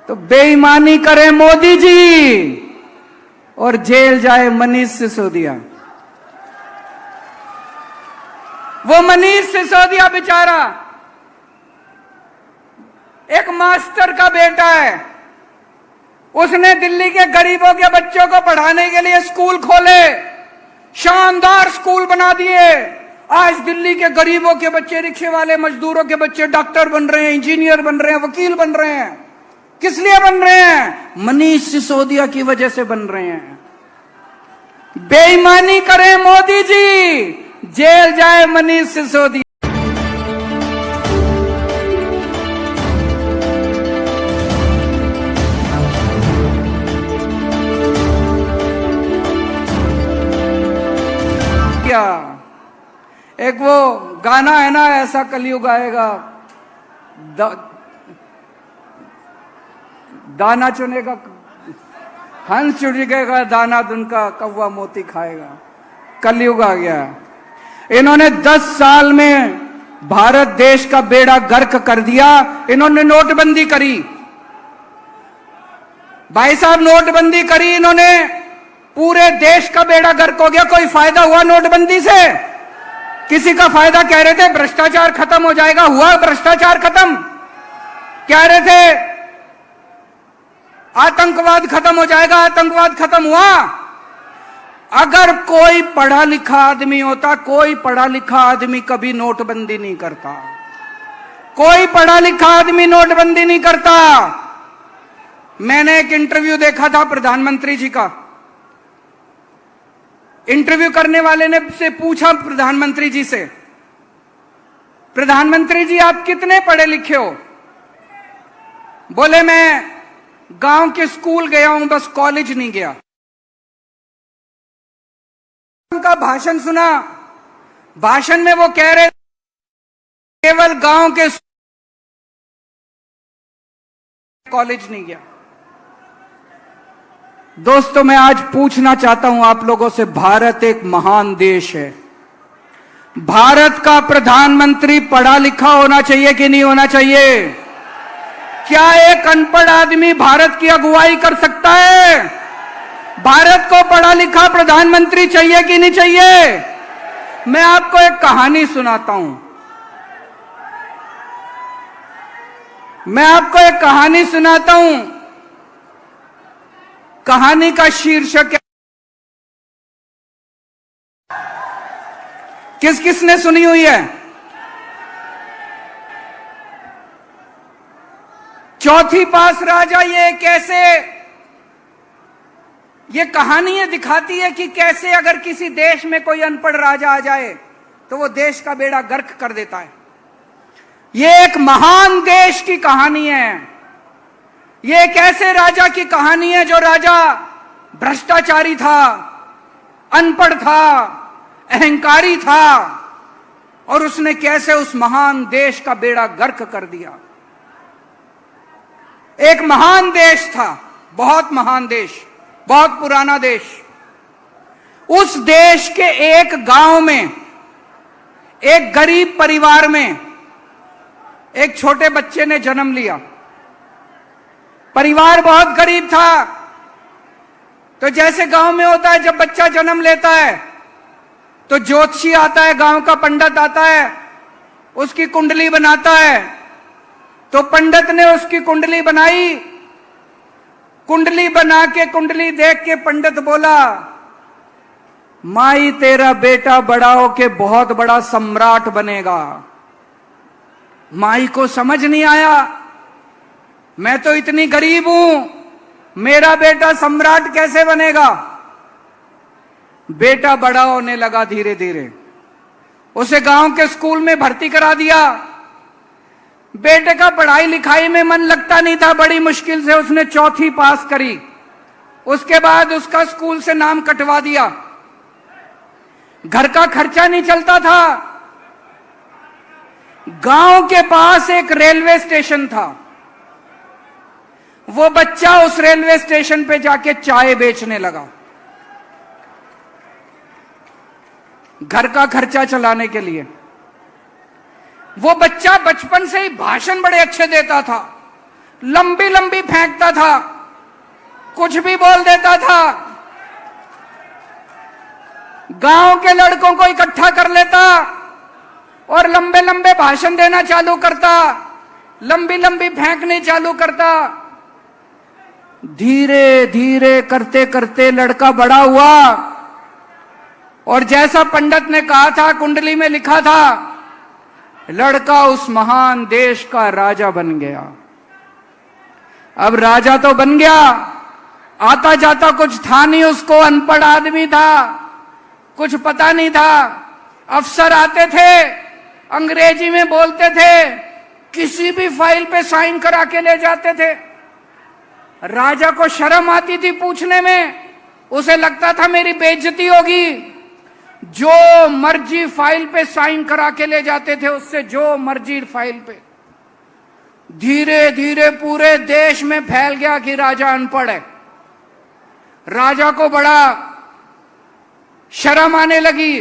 तो बेईमानी करे मोदी जी और जेल जाए मनीष सिसोदिया। वो मनीष सिसोदिया बेचारा एक मास्टर का बेटा है, उसने दिल्ली के गरीबों के बच्चों को पढ़ाने के लिए स्कूल खोले, शानदार स्कूल बना दिए। आज दिल्ली के गरीबों के बच्चे, रिक्शे वाले मजदूरों के बच्चे डॉक्टर बन रहे हैं, इंजीनियर बन रहे हैं, वकील बन रहे हैं। किस लिए बन रहे हैं? मनीष सिसोदिया की वजह से बन रहे हैं। बेईमानी करें मोदी जी, जेल जाए मनीष सिसोदिया। एक वो गाना है ना, ऐसा कलयुग आएगा, दाना चुनेगा हंस, चुनेगा दाना, दुनका कौवा मोती खाएगा। कलयुग आ गया। इन्होंने 10 साल में भारत देश का बेड़ा गर्क कर दिया। इन्होंने नोटबंदी करी, भाई साहब नोटबंदी करी इन्होंने, पूरे देश का बेड़ा गर्क हो गया। कोई फायदा हुआ नोटबंदी से? किसी का फायदा? कह रहे थे भ्रष्टाचार खत्म हो जाएगा, हुआ भ्रष्टाचार खत्म? कह रहे थे आतंकवाद खत्म हो जाएगा, आतंकवाद खत्म हुआ? अगर कोई पढ़ा लिखा आदमी होता, कोई पढ़ा लिखा आदमी कभी नोटबंदी नहीं करता। कोई पढ़ा लिखा आदमी नोटबंदी नहीं करता। मैंने एक इंटरव्यू देखा था प्रधानमंत्री जी का। इंटरव्यू करने वाले ने से पूछा प्रधानमंत्री जी से, प्रधानमंत्री जी आप कितने पढ़े लिखे हो? बोले मैं गांव के स्कूल गया हूं, बस कॉलेज नहीं गया। उनका भाषण सुना, भाषण में वो कह रहे केवल गांव के कॉलेज नहीं गया। दोस्तों मैं आज पूछना चाहता हूं आप लोगों से, भारत एक महान देश है। भारत का प्रधानमंत्री पढ़ा लिखा होना चाहिए कि नहीं होना चाहिए? क्या एक अनपढ़ आदमी भारत की अगुवाई कर सकता है? भारत को पढ़ा लिखा प्रधानमंत्री चाहिए कि नहीं चाहिए? मैं आपको एक कहानी सुनाता हूं। मैं आपको एक कहानी सुनाता हूं। कहानी का शीर्षक है, किस किसने सुनी हुई है? चौथी पास राजा। ये कैसे, ये कहानी ये दिखाती है कि कैसे अगर किसी देश में कोई अनपढ़ राजा आ जाए तो वो देश का बेड़ा गर्क कर देता है। ये एक महान देश की कहानी है। ये एक ऐसे राजा की कहानी है जो राजा भ्रष्टाचारी था, अनपढ़ था, अहंकारी था, और उसने कैसे उस महान देश का बेड़ा गर्क कर दिया। एक महान देश था, बहुत महान देश, बहुत पुराना देश। उस देश के एक गांव में, एक गरीब परिवार में एक छोटे बच्चे ने जन्म लिया। परिवार बहुत गरीब था। तो जैसे गांव में होता है, जब बच्चा जन्म लेता है तो ज्योतिषी आता है, गांव का पंडित आता है, उसकी कुंडली बनाता है। तो पंडित ने उसकी कुंडली बनाई। कुंडली बना के, कुंडली देख के पंडित बोला, माई तेरा बेटा बड़ा होके बहुत बड़ा सम्राट बनेगा। माई को समझ नहीं आया, मैं तो इतनी गरीब हूं, मेरा बेटा सम्राट कैसे बनेगा? बेटा बड़ा होने लगा धीरे धीरे। उसे गांव के स्कूल में भर्ती करा दिया। बेटे का पढ़ाई लिखाई में मन लगता नहीं था, बड़ी मुश्किल से उसने चौथी पास करी। उसके बाद उसका स्कूल से नाम कटवा दिया। घर का खर्चा नहीं चलता था। गांव के पास एक रेलवे स्टेशन था। वो बच्चा उस रेलवे स्टेशन पे जाके चाय बेचने लगा, घर का खर्चा चलाने के लिए। वो बच्चा बचपन से ही भाषण बड़े अच्छे देता था, लंबी लंबी फेंकता था, कुछ भी बोल देता था, गांव के लड़कों को इकट्ठा कर लेता और लंबे लंबे भाषण देना चालू करता, लंबी लंबी फेंकने चालू करता। धीरे धीरे करते करते लड़का बड़ा हुआ और जैसा पंडित ने कहा था, कुंडली में लिखा था, लड़का उस महान देश का राजा बन गया। अब राजा तो बन गया, आता जाता कुछ था नहीं उसको, अनपढ़ आदमी था, कुछ पता नहीं था। अफसर आते थे, अंग्रेजी में बोलते थे, किसी भी फाइल पे साइन करा के ले जाते थे। राजा को शर्म आती थी पूछने में, उसे लगता था मेरी बेइज्जती होगी। जो मर्जी फाइल पे साइन करा के ले जाते थे उससे, जो मर्जी फाइल पे। धीरे धीरे पूरे देश में फैल गया कि राजा अनपढ़ है। राजा को बड़ा शर्म आने लगी।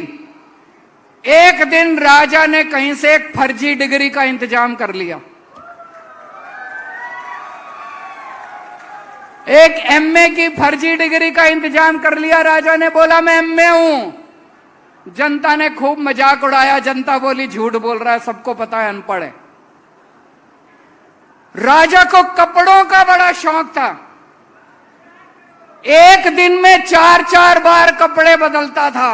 एक दिन राजा ने कहीं से एक फर्जी डिग्री का इंतजाम कर लिया। एक एमए की फर्जी डिग्री का इंतजाम कर लिया। राजा ने बोला मैं एमए हूं। जनता ने खूब मजाक उड़ाया। जनता बोली झूठ बोल रहा है, सबको पता है अनपढ़ है। राजा को कपड़ों का बड़ा शौक था। एक दिन में 4-4 बार कपड़े बदलता था,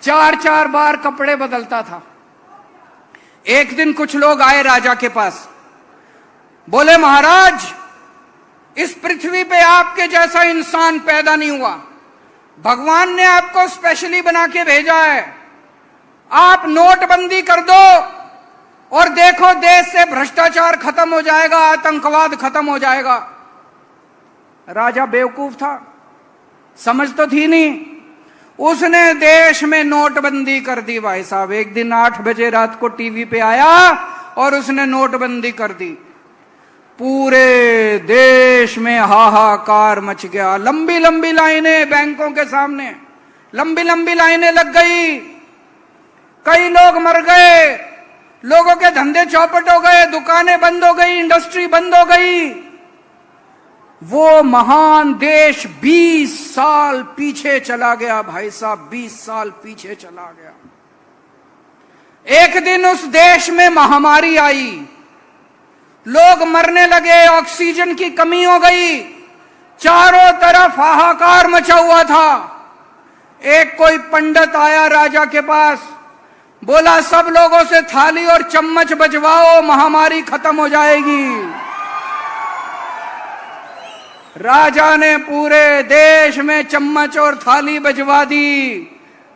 4-4 बार कपड़े बदलता था। एक दिन कुछ लोग आए राजा के पास, बोले महाराज, इस पृथ्वी पे आपके जैसा इंसान पैदा नहीं हुआ, भगवान ने आपको स्पेशली बना के भेजा है। आप नोटबंदी कर दो और देखो देश से भ्रष्टाचार खत्म हो जाएगा, आतंकवाद खत्म हो जाएगा। राजा बेवकूफ था, समझ तो थी नहीं। उसने देश में नोटबंदी कर दी भाई साहब। एक दिन 8 बजे रात को टीवी पे आया और उसने नोटबंदी कर दी। पूरे देश में हाहाकार मच गया। लंबी लंबी लाइनें बैंकों के सामने, लंबी लंबी लाइनें लग गई। कई लोग मर गए, लोगों के धंधे चौपट हो गए, दुकानें बंद हो गई, इंडस्ट्री बंद हो गई। वो महान देश 20 साल पीछे चला गया भाई साहब, 20 साल पीछे चला गया। एक दिन उस देश में महामारी आई, लोग मरने लगे, ऑक्सीजन की कमी हो गई, चारों तरफ हाहाकार मचा हुआ था। एक कोई पंडित आया राजा के पास, बोला सब लोगों से थाली और चम्मच बजवाओ, महामारी खत्म हो जाएगी। राजा ने पूरे देश में चम्मच और थाली बजवा दी,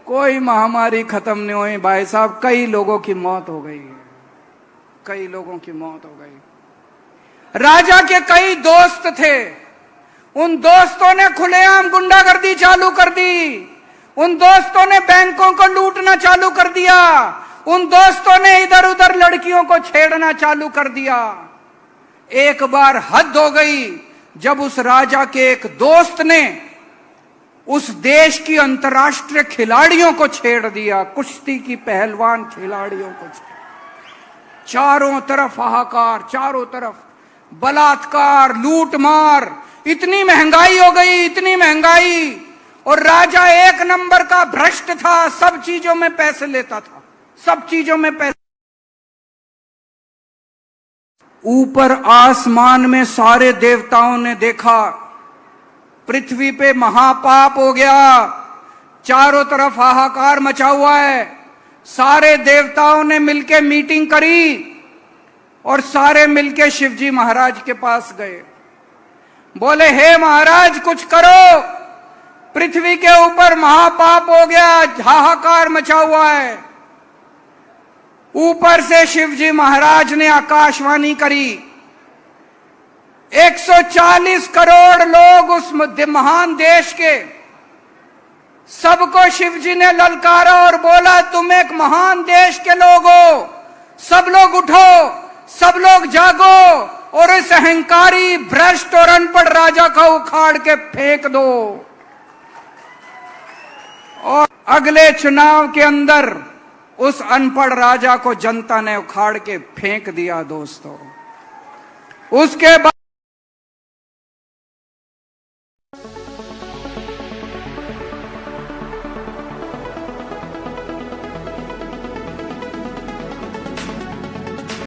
कोई महामारी खत्म नहीं हुई भाई साहब। कई लोगों की मौत हो गई, कई लोगों की मौत हो गई। राजा के कई दोस्त थे, उन दोस्तों ने खुलेआम गुंडागर्दी चालू कर दी। उन दोस्तों ने बैंकों को लूटना चालू कर दिया। उन दोस्तों ने इधर उधर लड़कियों को छेड़ना चालू कर दिया। एक बार हद हो गई जब उस राजा के एक दोस्त ने उस देश की अंतर्राष्ट्रीय खिलाड़ियों को छेड़ दिया, कुश्ती की पहलवान खिलाड़ियों को। चारों तरफ हाहाकार, चारों तरफ बलात्कार, लूटमार। इतनी महंगाई हो गई, इतनी महंगाई। और राजा एक नंबर का भ्रष्ट था, सब चीजों में पैसे लेता था, सब चीजों में पैसे। ऊपर आसमान में सारे देवताओं ने देखा, पृथ्वी पे महापाप हो गया, चारों तरफ हाहाकार मचा हुआ है। सारे देवताओं ने मिलके मीटिंग करी और सारे मिलके शिवजी महाराज के पास गए। बोले हे महाराज कुछ करो, पृथ्वी के ऊपर महापाप हो गया, हाहाकार मचा हुआ है। ऊपर से शिवजी महाराज ने आकाशवाणी करी। 140 करोड़ लोग उस महान देश के, सबको शिवजी ने ललकारा और बोला तुम एक महान देश के लोग हो, सब लोग उठो, सब लोग जागो और इस अहंकारी, भ्रष्ट और अनपढ़ राजा को उखाड़ के फेंक दो। और अगले चुनाव के अंदर उस अनपढ़ राजा को जनता ने उखाड़ के फेंक दिया। दोस्तों, उसके बाद